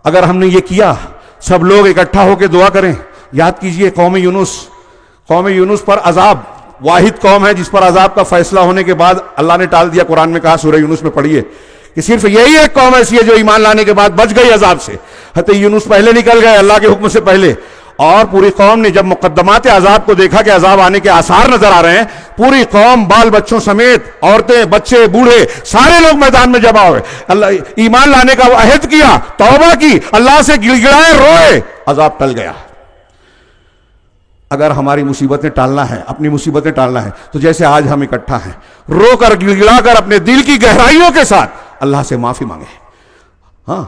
اگر ہم نے یہ کیا, سب لوگ اکٹھا ہو کے دعا کریں. یاد کیجئے قوم یونس پر عذاب, واحد قوم ہے جس پر عذاب کا فیصلہ ہونے کے بعد اللہ نے ٹال دیا. قرآن میں کہا سورہ یونس میں پڑھیے کہ صرف یہی ایک قوم ایسی ہے جو ایمان لانے کے بعد بچ گئی عذاب سے. حتیٰ یونس پہلے نکل گئے اللہ کے حکم سے پہلے, اور پوری قوم نے جب مقدمات عذاب کو دیکھا کہ عذاب آنے کے آثار نظر آ رہے ہیں, پوری قوم بال بچوں سمیت, عورتیں بچے بوڑھے سارے لوگ میدان میں جمع ہوئے. اللہ ایمان لانے کا عہد کیا, توبہ کی, اللہ سے گڑ گڑائے, روئے, عذاب ٹل گیا. اگر ہماری مصیبتیں ٹالنا ہے, اپنی مصیبتیں ٹالنا ہے, تو جیسے آج ہم اکٹھا ہیں, رو کر گڑ گڑا کر اپنے دل کی گہرائیوں کے ساتھ اللہ سے معافی مانگے. ہاں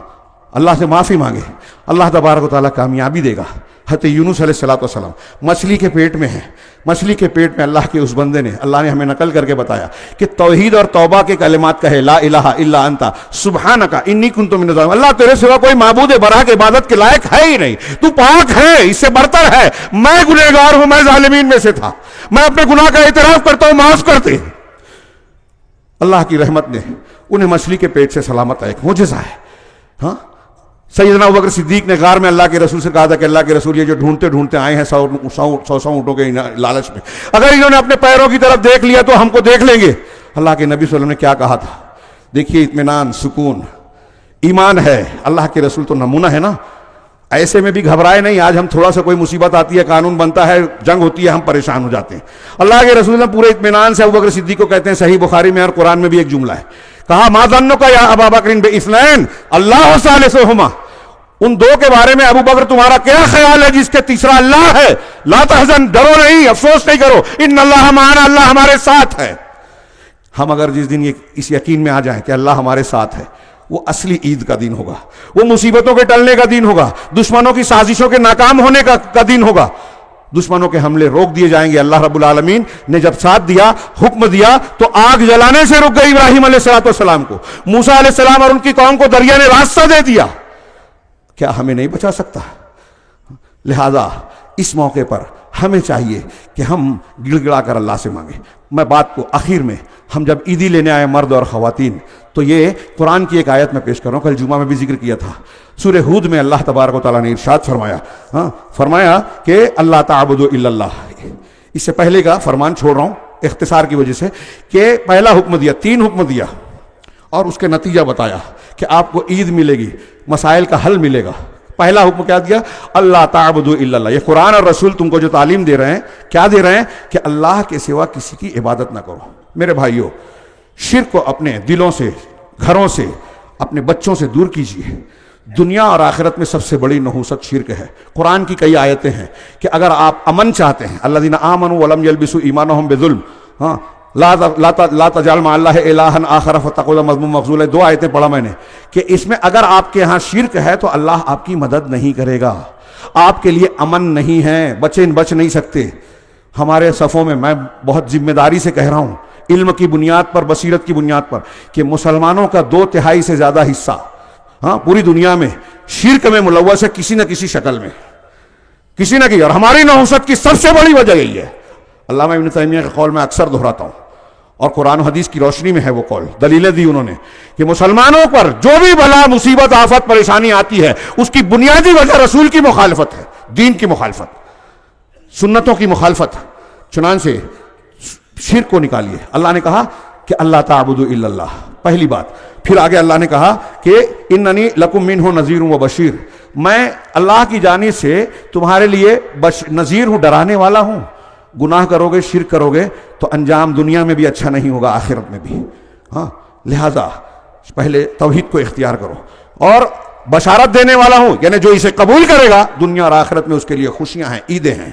اللہ سے معافی مانگے, اللہ تبارک و تعالیٰ کامیابی دے گا. حضرت یونس علیہ السلام مچھلی کے پیٹ میں ہیں, مچھلی کے پیٹ میں اللہ کے اس بندے نے, اللہ نے ہمیں نقل کر کے بتایا کہ توحید اور توبہ کے کلمات کہے, لا الہ الا انت سبحانک انی کنت من الظالمین. اللہ تیرے سوا کوئی معبود برحق عبادت کے لائق ہے ہی نہیں, تو پاک ہے, اس سے برتر ہے, میں گنہگار ہوں, میں ظالمین میں سے تھا, میں اپنے گناہ کا اعتراف کرتا ہوں, معاف کرتے. اللہ کی رحمت نے انہیں مچھلی کے پیٹ سے سلامت, ایک معجزہ ہے. ہاں سیدنا ابوبکر صدیق نے غار میں اللہ کے رسول سے کہا تھا کہ اللہ کے رسول یہ جو ڈھونڈتے ڈھونڈتے آئے ہیں 100 اونٹوں کے لالچ میں, اگر انہوں نے اپنے پیروں کی طرف دیکھ لیا تو ہم کو دیکھ لیں گے. اللہ کے نبی صلی اللہ علیہ وسلم نے کیا کہا تھا, دیکھیے اطمینان, سکون, ایمان ہے. اللہ کے رسول تو نمونہ ہے نا, ایسے میں بھی گھبرائے نہیں. آج ہم تھوڑا سا کوئی مصیبت آتی ہے, قانون بنتا ہے, جنگ ہوتی ہے, ہم پریشان ہو جاتے ہیں. اللہ کے رسول پورے اطمینان سے ابوبکر صدیق کو کہتے ہیں, صحیح بخاری میں اور قرآن میں بھی ایک جملہ ہے, کہا ما ظنک یا ابا بکر باثنین اللہ ثالثہما. ان دو کے بارے میں ابو بکر تمہارا کیا خیال ہے جس کے تیسرا اللہ ہے؟ لا تحزن, ڈرو نہیں, افسوس نہیں کرو, ان اللہ معنا, اللہ ہمارے ساتھ ہے. ہم اگر جس دن اس یقین میں آ جائیں کہ اللہ ہمارے ساتھ ہے, وہ اصلی عید کا دن ہوگا, وہ مصیبتوں کے ٹلنے کا دن ہوگا, دشمنوں کی سازشوں کے ناکام ہونے کا دن ہوگا, دشمنوں کے حملے روک دیے جائیں گے. اللہ رب العالمین نے جب ساتھ دیا, حکم دیا, تو آگ جلانے سے رک گئی ابراہیم علیہ السلام کو. موسیٰ علیہ السلام اور ان کی قوم کو دریا نے راستہ دے دیا. کیا ہمیں نہیں بچا سکتا؟ لہذا اس موقع پر ہمیں چاہیے کہ ہم گڑ گڑا کر اللہ سے مانگیں. میں بات کو آخر میں, ہم جب عیدی لینے آئے مرد اور خواتین, تو یہ قرآن کی ایک آیت میں پیش کر رہا ہوں, کل جمعہ میں بھی ذکر کیا تھا. سورہ ہود میں اللہ تبارک و تعالیٰ نے ارشاد فرمایا, فرمایا کہ اللہ تعبدوا الا اللہ. اس سے پہلے کا فرمان چھوڑ رہا ہوں اختصار کی وجہ سے, کہ پہلا حکم دیا, 3 حکم دیا, اور اس کے نتیجہ بتایا کہ آپ کو عید ملے گی, مسائل کا حل ملے گا. پہلا حکم کیا دیا؟ اللہ تعبدوا الا اللہ. یہ قرآن اور رسول تم کو جو تعلیم دے رہے ہیں, کیا دے رہے ہیں؟ کہ اللہ کے سوا کسی کی عبادت نہ کرو. میرے بھائیوں, شرک کو اپنے دلوں سے, گھروں سے, اپنے بچوں سے دور کیجیے. دنیا اور آخرت میں سب سے بڑی نحوست شرک ہے. قرآن کی کئی آیتیں ہیں کہ اگر آپ امن چاہتے ہیں, الذین آمنوا ولم یلبسوا ایمانہم بظلم, لا تجعل مع اللہ الہا آخر فتقعد مذموما مخذولا. 2 آیتیں پڑھا میں نے کہ اس میں اگر آپ کے ہاں شرک ہے تو اللہ آپ کی مدد نہیں کرے گا, آپ کے لیے امن نہیں ہے, بچ نہیں سکتے. ہمارے صفوں میں بہت ذمہ داری سے کہہ رہا ہوں, علم کی بنیاد پر, بصیرت کی بنیاد پر, کہ مسلمانوں کا 2/3 سے زیادہ حصہ پوری دنیا میں شرک میں ملوث ہے کسی نہ کسی شکل میں, کسی نہ کسی. اور ہماری نحوست کی سب سے بڑی وجہ یہی ہے. علامہ ابن تیمیہ کا قول میں اکثر دہراتا ہوں, اور قرآن و حدیث کی روشنی میں ہے وہ قول, دلیلیں دی انہوں نے کہ مسلمانوں پر جو بھی بلا, مصیبت, آفت, پریشانی آتی ہے, اس کی بنیادی وجہ رسول کی مخالفت ہے, دین کی مخالفت, سنتوں کی مخالفت. چنانچہ شرک کو نکالیے. اللہ نے کہا کہ اللہ تعبدوا الا اللہ, پہلی بات. پھر آگے اللہ نے کہا کہ اننی لکم منہ نذیر و بشیر, میں اللہ کی جانب سے تمہارے لیے نذیر ہوں, ڈرانے والا ہوں. گناہ کرو گے, شرک کرو گے تو انجام دنیا میں بھی اچھا نہیں ہوگا, آخرت میں بھی. لہذا پہلے توحید کو اختیار کرو, اور بشارت دینے والا ہوں, یعنی جو اسے قبول کرے گا دنیا اور آخرت میں اس کے لیے خوشیاں ہیں, عیدیں ہیں.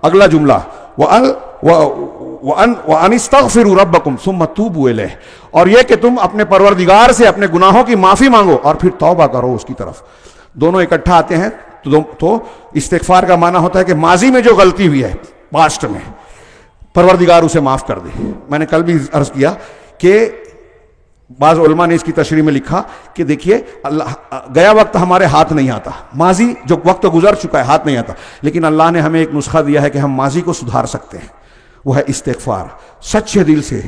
اگلا جملہ وَأَنِ اسْتَغْفِرُوا رَبَّكُمْ ثُمَّ تُوبُوا إِلَيْهِ, اور یہ کہ تم اپنے پروردگار سے اپنے گناہوں کی معافی مانگو اور پھر توبہ کرو اس کی طرف. دونوں اکٹھا آتے ہیں تو استغفار کا معنی ہوتا ہے کہ ماضی میں جو غلطی ہوئی ہے, پاسٹ میں, پروردگار اسے معاف کر دے. میں نے کل بھی عرض کیا کہ بعض علماء نے اس کی تشریح میں لکھا کہ دیکھیے, اللہ گیا وقت ہمارے ہاتھ نہیں آتا, ماضی جو وقت گزر چکا ہے ہاتھ نہیں آتا, لیکن اللہ نے ہمیں ایک نسخہ دیا ہے کہ ہم ماضی کو سدھار سکتے ہیں. وہ ہے استغفار. سچے دل سے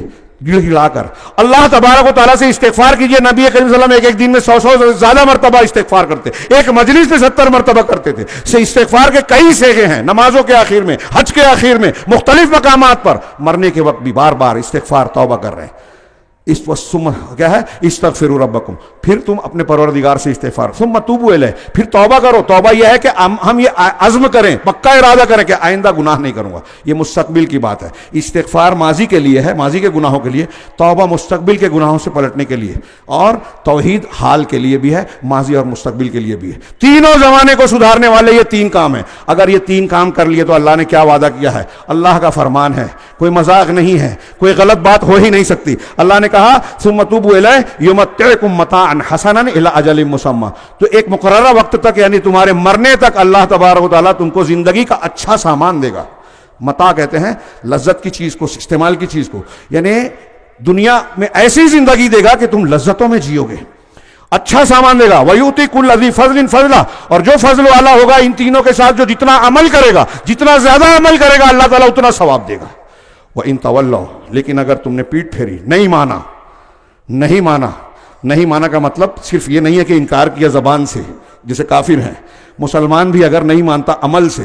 گڑ گڑا کر اللہ تبارک و تعالیٰ سے استغفار کیجئے. نبی کریم صلی اللہ علیہ وسلم ایک دن میں 100 سے زیادہ مرتبہ استغفار کرتے, ایک مجلس میں 70 مرتبہ کرتے تھے. استغفار کے کئی صیغے ہیں, نمازوں کے آخر میں, حج کے آخر میں, مختلف مقامات پر. مرنے کے وقت بھی بار بار استغفار توبہ کر رہے ہیں. اس کیا ہے استغفروا ربکم, پھر تم اپنے پروردگار سے استغفار, ثم توبوا الیہ, پھر توبہ کرو. توبہ یہ ہے کہ ہم یہ عزم کریں, پکا ارادہ کریں کہ آئندہ گناہ نہیں کروں گا. یہ مستقبل کی بات ہے. استغفار ماضی کے لیے ہے, ماضی کے گناہوں کے لیے. توبہ مستقبل کے گناہوں سے پلٹنے کے لیے. اور توحید حال کے لیے بھی ہے, ماضی اور مستقبل کے لیے بھی ہے. تینوں زمانے کو سدھارنے والے یہ 3 کام ہیں. اگر یہ 3 کام کر لیے تو اللہ نے کیا وعدہ کیا ہے؟ اللہ کا فرمان ہے, کوئی مذاق نہیں ہے, کوئی غلط بات ہو ہی نہیں سکتی. اللہ نے کہا ثم توبوا الیہ یمتعکم متاعا حسنا الی اجل مسمى, تو ایک مقررہ وقت تک, یعنی تمہارے مرنے تک اللہ تبارک و تعالیٰ تم کو زندگی کا اچھا سامان دے گا. متاع کہتے ہیں لذت کی چیز کو, استعمال کی چیز کو, یعنی دنیا میں ایسی زندگی دے گا کہ تم لذتوں میں جیو گے. اچھا سامان دے گا. وَيُؤْتِي كُلَّ ذِي فَضْلٍ فَضْلًا, اور جو فضل والا ہوگا ان تینوں کے ساتھ, جو جتنا عمل کرے گا, جتنا زیادہ عمل کرے گا, اللہ تعالیٰ اتنا ثواب دے گا. وَإِن تَوَلَّوْا, لیکن اگر تم نے پیٹ پھیری, نہیں مانا. نہیں مانا کا مطلب صرف یہ نہیں ہے کہ انکار کیا زبان سے, جسے کافر ہیں. مسلمان بھی اگر نہیں مانتا عمل سے,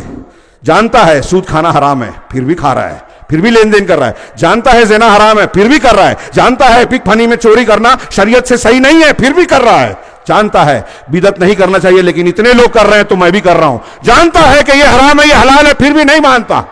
جانتا ہے سود کھانا حرام ہے پھر بھی کھا رہا ہے, پھر بھی لین دین کر رہا ہے, جانتا ہے زنا حرام ہے پھر بھی کر رہا ہے, جانتا ہے پک پھنی میں چوری کرنا شریعت سے صحیح نہیں ہے پھر بھی کر رہا ہے, جانتا ہے بدعت نہیں کرنا چاہیے لیکن اتنے لوگ کر رہے ہیں تو میں بھی کر رہا ہوں, جانتا ہے کہ یہ حرام ہے یہ حلال ہے پھر بھی نہیں مانتا,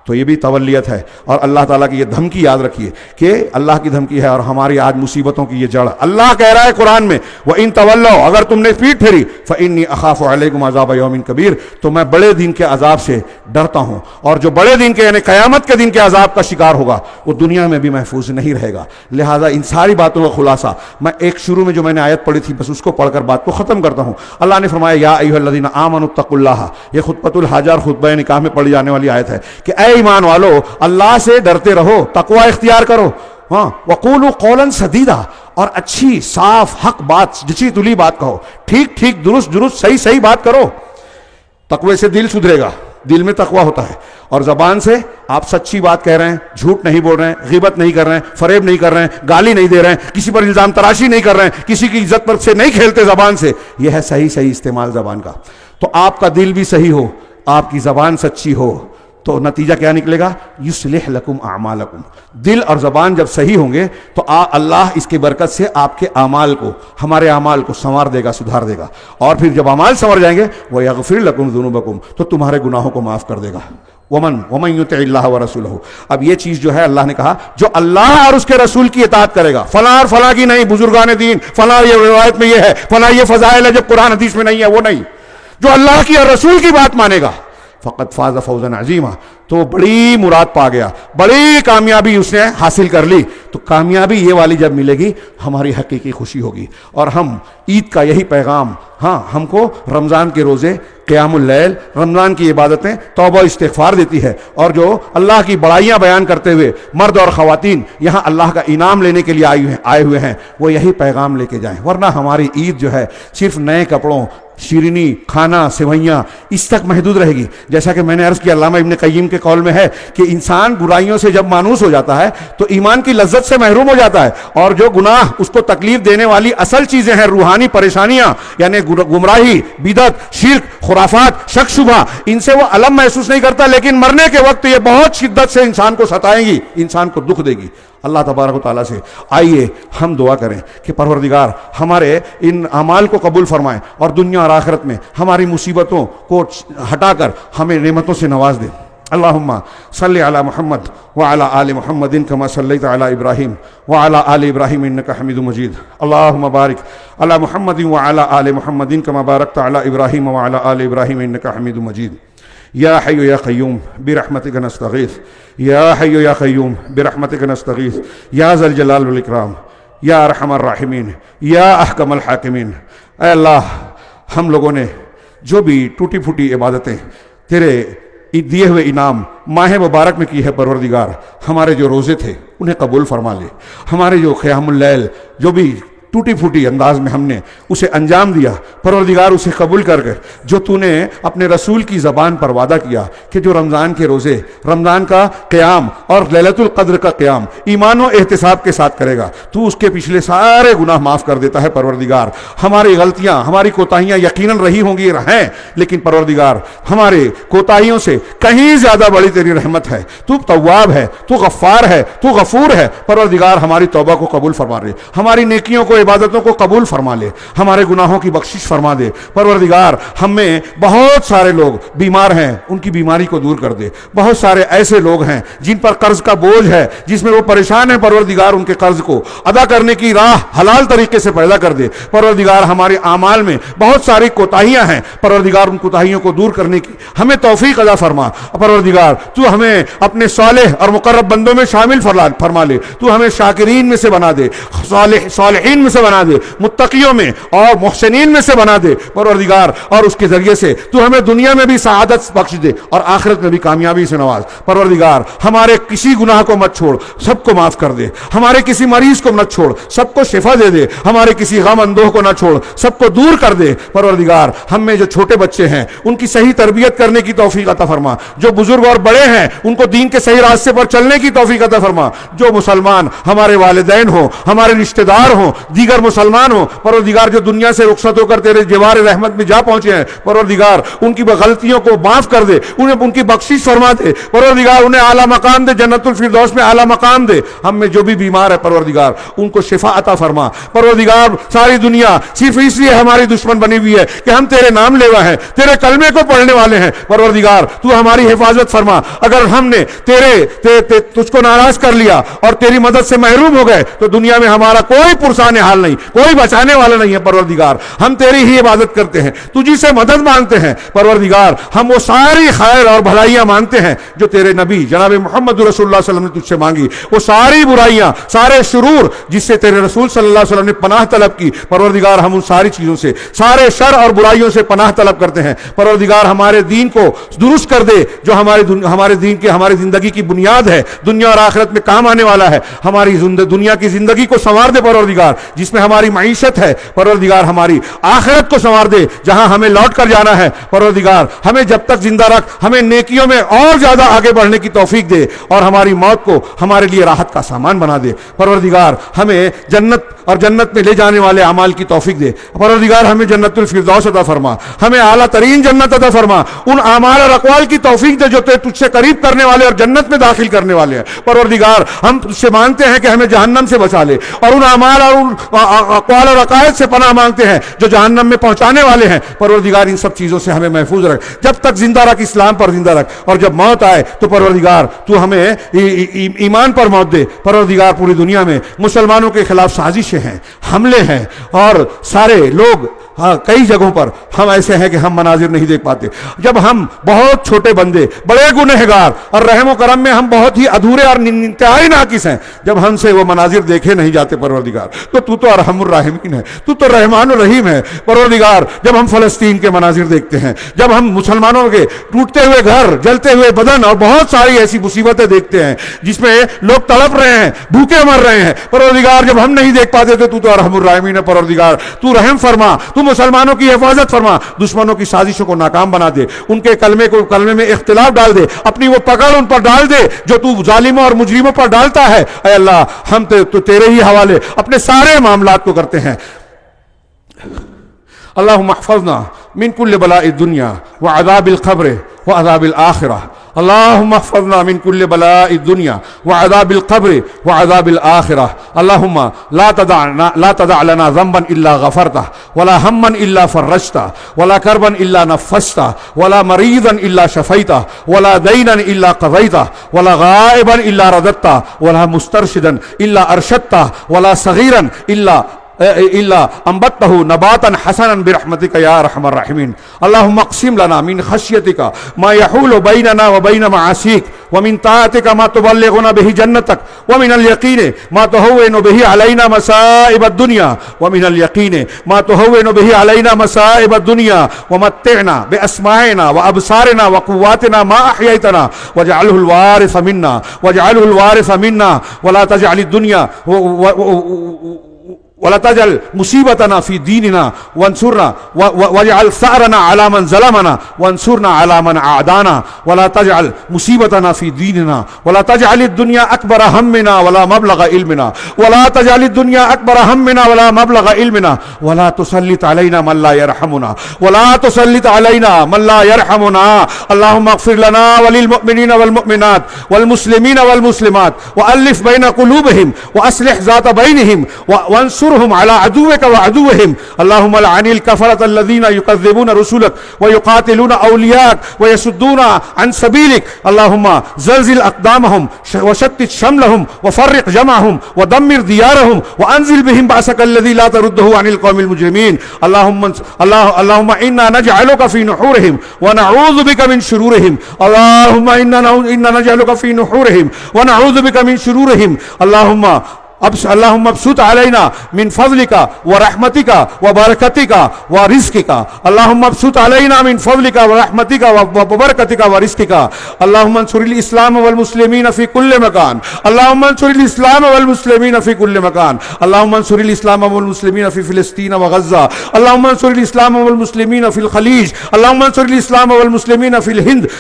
تو یہ بھی تولیت ہے. اور اللہ تعالیٰ کی یہ دھمکی یاد رکھیے کہ اللہ کی دھمکی ہے اور ہماری آج مصیبتوں کی یہ جڑ. اللہ کہہ رہا ہے قرآن میں وَإِن تَوَلَّوْا, اگر تم نے پیٹ پھیری, فَإِنِّي أَخَافُ عَلَيْكُمْ عَذَابَ يَوْمٍ كَبِيرٍ, تو میں بڑے دن کے عذاب سے ڈرتا ہوں, اور جو بڑے دن کے یعنی قیامت کے دن کے عذاب کا شکار ہوگا وہ دنیا میں بھی محفوظ نہیں رہے گا. لہٰذا ان ساری باتوں کا خلاصہ میں ایک شروع میں جو میں نے آیت پڑھی تھی بس اس کو پڑھ کر بات کو ختم کرتا ہوں. اللہ نے فرمایا یا ایھا الذین آمنوا اتقوا اللہ, یہ خطبۃ الحاجہ اور خطبہ نکاح میں پڑھی جانے والی آیت ہے کہ اے ایمان والو اللہ سے ڈرتے رہو, تقوی اختیار کرو. ہاں, وقولوا قولا سدیدا, اور اچھی صاف حق بات, جچی تلی بات کہو, ٹھیک درست صحیح بات کرو. تقوی سے دل سدھرے گا, دل میں تقوی ہوتا ہے, اور زبان سے آپ سچی بات کہہ رہے ہیں, جھوٹ نہیں بول رہے ہیں, غیبت نہیں کر رہے ہیں, فریب نہیں کر رہے ہیں, گالی نہیں دے رہے ہیں, کسی پر الزام تراشی نہیں کر رہے ہیں, کسی کی عزت پر سے نہیں کھیلتے زبان سے. یہ ہے صحیح استعمال زبان کا. تو آپ کا دل بھی صحیح ہو, آپ کی زبان سچی ہو, تو نتیجہ کیا نکلے گا؟ یصلح لکم اعمالکم. دل اور زبان جب صحیح ہوں گے تو اللہ اس کی برکت سے آپ کے اعمال کو, ہمارے اعمال کو سنوار دے گا, سدھار دے گا. اور پھر جب اعمال سنور جائیں گے ویغفر لکم ذنوبکم, تو تمہارے گناہوں کو معاف کر دے گا. ومن یطع اللہ ورسولہ, اب یہ چیز جو ہے اللہ نے کہا جو اللہ اور اس کے رسول کی اطاعت کرے گا, فلاں اور فلاں کی نہیں, بزرگان دین فلاں یہ روایت میں یہ ہے, فلاں یہ فضائل ہے جو قرآن حدیث میں نہیں ہے, وہ نہیں. جو اللہ کی اور رسول کی بات مانے گا فقط فاز فوزا عظیما, تو بڑی مراد پا گیا, بڑی کامیابی اس نے حاصل کر لی. تو کامیابی یہ والی جب ملے گی ہماری حقیقی خوشی ہوگی. اور ہم عید کا یہی پیغام, ہاں ہم کو رمضان کے روزے, قیام اللیل, رمضان کی عبادتیں, توبہ استغفار دیتی ہے. اور جو اللہ کی بڑائیاں بیان کرتے ہوئے مرد اور خواتین یہاں اللہ کا انعام لینے کے لیے آئے ہوئے ہیں, وہ یہی پیغام لے کے جائیں. ورنہ ہماری عید جو ہے صرف نئے کپڑوں, شیرینی, کھانا, سوئیاں, اس تک محدود رہے گی. جیسا کہ میں نے عرض کیا, علامہ ابن قیم کے قول میں ہے کہ انسان برائیوں سے جب مانوس ہو جاتا ہے تو ایمان کی لذت سے محروم ہو جاتا ہے, اور جو گناہ اس کو تکلیف دینے والی اصل چیزیں ہیں, روحانی پریشانیاں یعنی گمراہی, بدعت, شرک, خرافات, شک شبہ, ان سے وہ الم محسوس نہیں کرتا, لیکن مرنے کے وقت یہ بہت شدت سے انسان کو ستائیں گی, انسان کو دکھ دے گی. اللہ تبارک و تعالیٰ سے آئیے ہم دعا کریں کہ پروردگار ہمارے ان اعمال کو قبول فرمائیں اور دنیا اور آخرت میں ہماری مصیبتوں کو ہٹا کر ہمیں نعمتوں سے نواز دیں. اللہم صلی علی محمد وعلی آل محمد کما صلیت علی ابراہیم وعلی آل ابراہیم انک حمید مجید. اللہم بارک علی محمد وعلی آل محمد کما بارکت علی ابراہیم وعلی آل ابراہیم انک حمید مجید. یا حی یا قیوم برحمتک نستغیث, یا حی یا قیوم برحمتک نستغیث, یا ذا الجلال والاکرام, یا ارحم الراحمین, یا احکم الحاکمین. اے اللہ, ہم لوگوں نے جو بھی ٹوٹی پھوٹی عبادتیں تیرے دیے ہوئے انعام ماہ مبارک میں کی ہے, پروردگار ہمارے جو روزے تھے انہیں قبول فرما لے, ہمارے جو قیام اللیل, جو بھی ٹوٹی پھوٹی انداز میں ہم نے اسے انجام دیا، پروردگار اسے قبول کر کے جو تو نے اپنے رسول کی زبان پر وعدہ کیا کہ جو رمضان کے روزے، رمضان کا قیام اور لیلۃ القدر کا قیام ایمان و احتساب کے ساتھ کرے گا، تو اس کے پچھلے سارے گناہ معاف کر دیتا ہے۔ پروردگار ہماری غلطیاں، ہماری کوتاہیاں یقیناً رہی ہوں گی ہیں، لیکن پروردگار ہمارے کوتاہیوں سے کہیں زیادہ بڑی تیری رحمت ہے، تو تواب ہے، تو غفار ہے، تو غفور ہے۔ پروردگار ہماری توبہ کو قبول فرما لے، ہماری نیکیوں کو، عبادتوں کو قبول فرما لے، ہمارے گناہوں کی بخشش فرما دے۔ پروردگار ہم میں بہت سارے لوگ بیمار ہیں، ان کی بیماری کو دور کر دے۔ بہت سارے ایسے لوگ ہیں جن پر قرض کا بوجھ ہے، جس میں وہ پریشان ہیں، پروردگار ان کے قرض کو ادا کرنے کی راہ حلال طریقے سے پیدا کر دے۔ پروردگار ہمارے اعمال میں بہت ساری کوتاہیاں ہیں، پروردگار ان کوتاہیوں کو دور کرنے کی ہمیں توفیق عطا فرما۔ پروردگار تو ہمیں اپنے صالح اور مقرب بندوں میں شامل فرما لے، تو ہمیں شاکرین میں سے بنا دے، صالحین میں سے بنا دے، متقیوں میں اور محسنین میں سے بنا دے پروردگار، اور اس کے ذریعے سے تو ہمیں دنیا میں بھی سعادت بخش دے اور آخرت میں بھی کامیابی سے نواز۔ پروردگار ہمارے کسی گناہ کو مت چھوڑ، سب کو معاف کر دے، ہمارے کسی مریض کو مت چھوڑ، سب کو شفا دے دے، ہمارے کسی غم اندوہ کو نہ چھوڑ، سب کو دور کر دے۔ پروردگار ہم میں جو چھوٹے بچے ہیں ان کی صحیح تربیت کرنے کی توفیق عطا فرما، جو بزرگ اور بڑے ہیں ان کو دین کے صحیح راستے پر چلنے کی توفیق عطا فرما، جو مسلمان ہمارے والدین ہوں، ہمارے رشتہ دار ہوں، دیگر مسلمان ہوں، پروردگار جو دنیا سے رخصت ہو کر تیرے جوار رحمت میں جا پہنچے ہیں، پروردگار ان کی غلطیوں کو معاف کر دے، انہیں ان کی بخشش فرما دے، پروردگار انہیں اعلیٰ مقام دے، جنت الفردوس میں اعلیٰ مقام دے۔ ہم میں جو بھی بیمار ہے پروردگار ان کو شفا عطا فرما۔ پروردگار ساری دنیا صرف اس لیے ہماری دشمن بنی ہوئی ہے کہ ہم تیرے نام لیوا ہیں، تیرے کلمے کو پڑھنے والے ہیں، پروردگار تو ہماری حفاظت فرما۔ اگر ہم نے تجھ کو ناراض کر لیا اور تیری مدد سے محروم ہو گئے تو دنیا میں ہمارا کوئی پرسان حال نہیں، کوئی بچانے والا نہیں ہے۔ پروردگار ہم تیری ہی عبادت کرتے ہیں، تجھی سے مدد مانگتے ہیں۔ پروردگار ہم وہ ساری خیر اور بھلائیاں مانگتے ہیں جو تیرے نبی جناب محمد رسول اللہ صلی اللہ علیہ وسلم نے تجھ سے مانگی، وہ ساری برائیاں، سارے شرور جس سے تیرے رسول صلی اللہ علیہ وسلم نے پناہ طلب کی، پروردگار ہم ان ساری چیزوں سے، سارے شر اور برائیوں سے پناہ طلب کرتے ہیں۔ پروردگار ہمارے دین کو درست کر دے جو ہمارے دین کے، ہماری زندگی کی بنیاد ہے، دنیا اور آخرت میں کام آنے والا ہے۔ ہماری دنیا کی زندگی کو سنوار دے پروردگار، جس میں ہماری معیشت ہے، پروردگار ہماری آخرت کو سنوار دے جہاں ہمیں لوٹ کر جانا ہے۔ پروردگار ہمیں جب تک زندہ رکھ، ہمیں نیکیوں میں اور زیادہ آگے بڑھنے کی توفیق دے اور ہماری موت کو ہمارے لیے راحت کا سامان بنا دے۔ پروردگار ہمیں جنت اور جنت میں لے جانے والے اعمال کی توفیق دے۔ پروردگار ہمیں جنت الفردوس عطا فرما، ہمیں اعلیٰ ترین جنت عطا فرما، ان اعمال اور اقوال کی توفیق دے جو تجھ سے قریب کرنے والے اور جنت میں داخل کرنے والے ہیں۔ پروردگار ہم تجھ سے مانگتے ہیں کہ ہمیں جہنم سے بچا لے، اور ان اعمال اور ان اقوال اور عقائد سے پناہ مانگتے ہیں جو جہنم میں پہنچانے والے ہیں۔ پروردگار ان سب چیزوں سے ہمیں محفوظ رکھ، جب تک زندہ رکھ، اسلام پر زندہ رکھ، اور جب موت آئے تو پروردگار تو ہمیں ایمان پر موت دے۔ پروردگار پوری دنیا میں مسلمانوں کے خلاف سازشیں ہیں، حملے ہیں، اور سارے لوگ کئی جگہوں پر ہم ایسے ہیں کہ ہم مناظر نہیں دیکھ پاتے۔ جب ہم بہت چھوٹے بندے، بڑے گنہگار، اور رحم و کرم میں ہم بہت ہی ادھورے اور انتہائی ناقص ہیں، جب ہم سے وہ مناظر دیکھے نہیں جاتے پروردگار، تو ارحم الراحمین ہے، تو رحمان الرحیم ہے۔ پروردگار جب ہم فلسطین کے مناظر دیکھتے ہیں، جب ہم مسلمانوں کے ٹوٹتے ہوئے گھر، جلتے ہوئے بدن اور بہت ساری ایسی مصیبتیں دیکھتے ہیں جس میں لوگ تڑپ رہے ہیں، بھوکے مر رہے ہیں، پروردگار جب ہم نہیں دیکھ پاتے تو ارحم الراحمین ہے۔ پروردگار تو رحم فرما، تو مسلمانوں کی حفاظت فرما، دشمنوں کی سازشوں کو ناکام بنا دے، ان کے کلمے میں اختلاف ڈال دے، اپنی وہ پکڑ ان پر ڈال دے جو تو ظالموں اور مجرموں پر ڈالتا ہے۔ اے اللہ ہم تو تیرے ہی حوالے اپنے سارے معاملات کو کرتے ہیں۔ اللہم احفظنا من کل بلاء الدنیا وعذاب القبر وعذاب الآخرہ، اللہم احفظنا من کل بلاء الدنیا وعذاب القبر وعذاب الآخرہ، اللہم لا تدع لنا ذنبا الا غفرتہ، ولا ہما الا فرجتہ، ولا کربا الا نفستہ، ولا مریضا الا شفیتہ، ولا دینا الا قضیتہ، ولا غائبا الا رددتہ، ولا مسترشدا الا ارشدتہ، ولا صغیرا الا انبتہ نباتا حسنا برحمتک یا ارحم الراحمین۔ اللہم اقسم لنا من خشیتک ما یحول بیننا وبین معاصیک، ومن طاعتک ما تبلغنا به جنتک، ومن الیقین ما تهون به علینا مصائب الدنیا، ومن الیقین ما تهون به علینا مصائب الدنیا، ومتعنا باسماعنا وابصارنا وقواتنا ما احییتنا، واجعله الوارث منا، واجعله الوارث منا، ولا تجعل الدنیا ولا تجعل مصيبتنا في ديننا وانصرنا واجعل ثأرنا على من ظلمنا وانصرنا على من أعدانا ولا تجعل مصيبتنا في ديننا ولا تجعل الدنيا أكبر همنا ولا مبلغ علمنا ولا تجعل الدنيا أكبر همنا ولا مبلغ علمنا ولا تسلط علينا من لا يرحمنا ولا تسلط علينا من لا يرحمنا. اللهم اغفر لنا وللمؤمنين والمؤمنات والمسلمين والمسلمات وألف بين قلوبهم وأصلح ذات بينهم وانصرهم على عدوك وعدوهم. اللهم لعن الكفرة الذين يكذبون رسلك ويقاتلون أولياءك ويصدون عن سبيلك. اللهم زلزل أقدامهم وشتت شملهم وفرق جمعهم ودمر ديارهم وأنزل بهم بأسك الذي لا ترده عن القوم المجرمين. اللهم إنا نجعلك في نحورهم ونعوذ بك من شرورهم. اللهم إنا نجعلك في نحورهم ونعوذ بك من شرورهم. اللهم ابسط علينا من فضلك ورحمتك وبركتك ورزقك. اللهم ابسط علينا من فضلك ورحمتك وبركتك ورزقك. اللهم انصر الإسلام والمسلمين في كل مكان. اللهم انصر الإسلام والمسلمين في كل مكان. اللهم انصر الإسلام والمسلمين في فلسطين وغزة. اللهم انصر الإسلام والمسلمين في الخليج. اللهم انصر الإسلام والمسلمين في الهند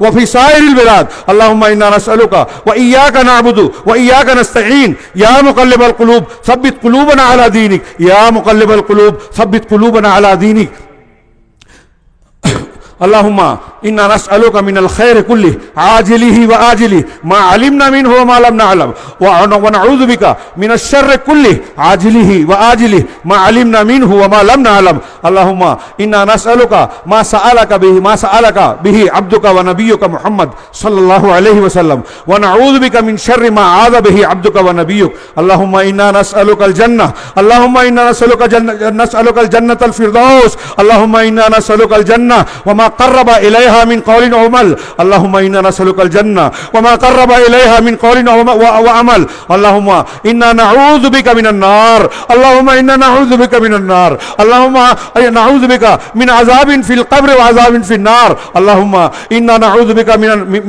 وفي سائر البلاد. اللهم إنا نسألك وإياك نعبد وإياك نستعين. يا مقلب القلوب ثبت قلوبنا على دينك. يا مقلب القلوب ثبت قلوبنا على دينك. اللهم إنا نسألك من الخير كله عاجله وآجله ما علمنا منه وما لم نعلم ونعوذ بك من الشر كله عاجله وآجله ما علمنا منه وما لم نعلم. اللهم إنا نسألك ما سألك به عبدك ونبيك محمد صلى الله عليه وسلم ونعوذ بك من شر ما عاذ به عبدك ونبيك. اللهم إنا نسألك الجنة. اللهم إنا نسألك الجنة الفردوس. اللهم إنا نسألك الجنة وما قرب إليها من قول وعمل. اللهم إنا نسألك الجنة وما قرب إليها من قول وعمل. اللهم إنا نعوذ بك من النار. اللهم إنا نعوذ بك من النار. اللهم نعوذ بك من عذاب في القبر وعذاب في النار. اللهم إنا نعوذ بك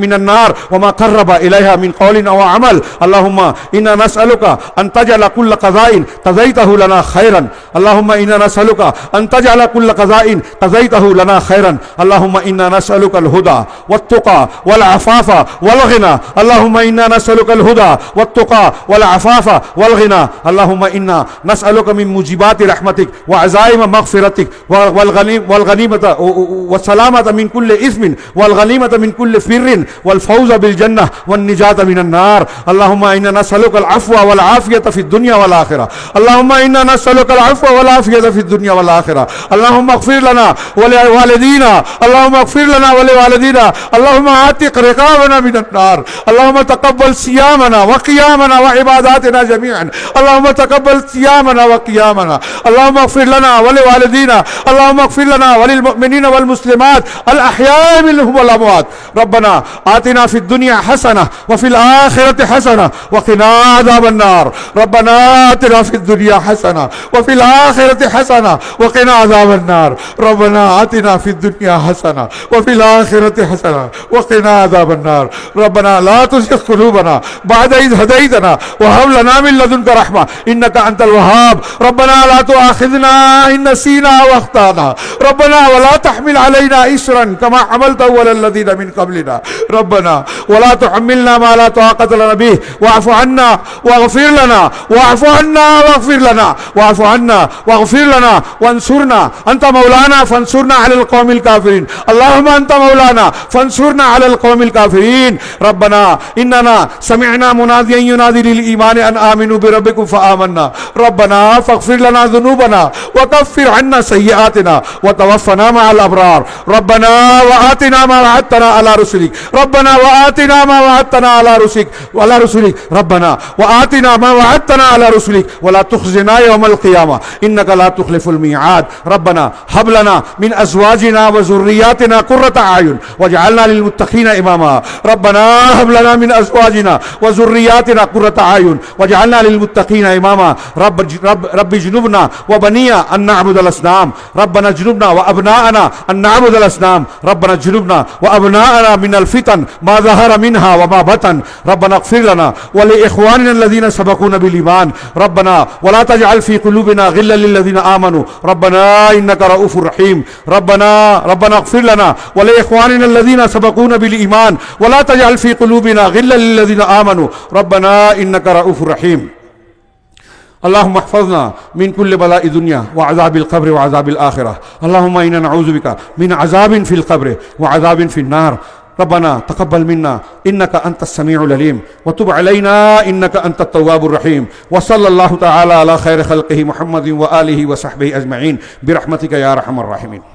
من النار وما قرب إليها من قول أو عمل. اللهم إنا نسألك أن تجعل كل قضاء قضيته لنا خيرا. اللهم إنا نسألك أن تجعل كل قضاء قضيته لنا خيرا. اللهم إنا نسألك الهدى والتقى والعفاف والغنى. اللهم إنا نسألك الهدى والتقى والعفاف والغنى. اللهم إنا نسألك من موجبات رحمتك وعزائم مغفرتك والغنيمة والسلامة من كل إثم والغنيمة من كل فر والفوز بالجنة والنجاة من النار. اللهم إنا نسألك العفو والعافية في الدنيا والآخرة. اللهم إنا نسألك العفو والعافية في الدنيا والآخرة. اللهم اغفر لنا ولوالدينا. اللهم اغفر لنا ولوالدينا. اللهم اعتق رقابنا من النار. اللهم تقبل صيامنا وقيامنا وعباداتنا جميعا. اللهم تقبل صيامنا وقيامنا. اللهم اغفر لنا ولوالدينا. اللهم اغفر لنا وللمؤمنين والمسلمات الأحياء منهم والأموات. ربنا آتنا في الدنيا حسنة وفي الآخرة حسنة وقنا عذاب النار. ربنا آتنا في الدنيا حسنة وفي الآخرة حسنة وقنا عذاب النار. ربنا آتنا في الدنيا حسنة وفي الآخرة حسنة وقنا عذاب النار. ربنا لا تزغ قلوبنا بعد إذ هديتنا وهب لنا من لدنك رحمة إنك أنت الوهاب. ربنا لا تؤاخذنا إن نسينا واخطأنا. ربنا ولا تحمل علينا إصرا كما حملته على الذين من قبلنا. ربنا ولا تحملنا ما لا طاقة لنا به واعف عنا واغفر لنا. واعف عنا واغفر لنا. واعف عنا واغفر لنا وانصرنا. أنت مولانا فانصرنا على القوم الكافرين. اللهم أنت مولانا فانصرنا على القوم الكافرين. ربنا إننا سمعنا مناديا ينادي للإيمان أن آمنوا بربكم فآمنا. ربنا فاغفر لنا ذنوبنا وكفر عنا سيئاتنا وتوفنا مع الأبرار. ربنا وآتنا ما وعدتنا على رسلك. ربنا وآتنا ما وعدتنا على رسلك. ربنا وآتنا ما وعدتنا على رسلك ولا تخزنا يوم القيامة إنك لا تخلف الميعاد. ربنا هب لنا من أزواجنا وذرياتنا قرة أعين واجعلنا للمتقين إماما. ربنا هب لنا من أزواجنا وذرياتنا قرة أعين واجعلنا للمتقين إماما. رب جنوبنا وبنينا أن نعبد الأصنام. ربنا جنوبنا جنبنا وأبناءنا أن نعبد الأصنام ربنا جنبنا وأبناءنا من الفتن ما ظهر منها وما بطن ربنا اغفر لنا ولإخواننا الذين سبقونا بالإيمان ربنا ولا تجعل في قلوبنا غلا للذين آمنوا ربنا إنك رؤوف رحيم ربنا اغفر لنا ولإخواننا الذين سبقونا بالإيمان ولا تجعل في قلوبنا غلا للذين آمنوا ربنا إنك رؤوف رحيم اللهم احفظنا من كل بلاء الدنيا وعذاب القبر وعذاب الآخرة اللهم إنا نعوذ بك من عذاب في القبر وعذاب في النار ربنا تقبل منا إنك أنت السميع العليم وتب علينا إنك أنت التواب الرحيم وصلى الله تعالى على خير خلقه محمد وآله وصحبه أجمعين برحمتك يا أرحم الراحمين.